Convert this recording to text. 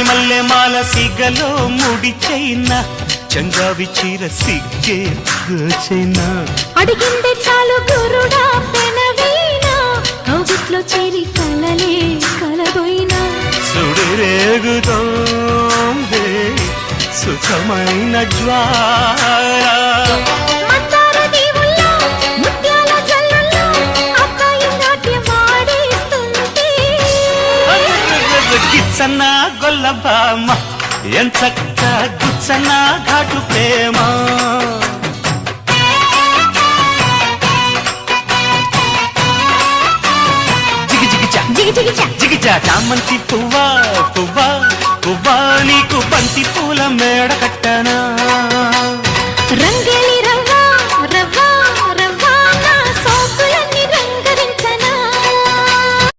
సిరిమల్లె మాల సిగలో ముడి చైనా చంగావి చీర సిగ్గే చైనా అడిగిందే చాలు గురుడా పెనవీనా కౌగిట్లో చేరి కలలే కలబోయినా సుడిరేగుతోందే సుఖమైన జ్వాల మందార దీవుల్లో ముత్యాల జల్లుల్లో అబ్బాయి నాట్యం ఆడేస్తుంటే గిచ్చన్న గొల్లబామ ఎంచక్క గుచ్చన్న ఘాటు ప్రేమ జిగిజా చామంతి పువ్వా పువ్వా పువ్వా నీకు బంతి పూల మేడ కట్టనా రంగేలి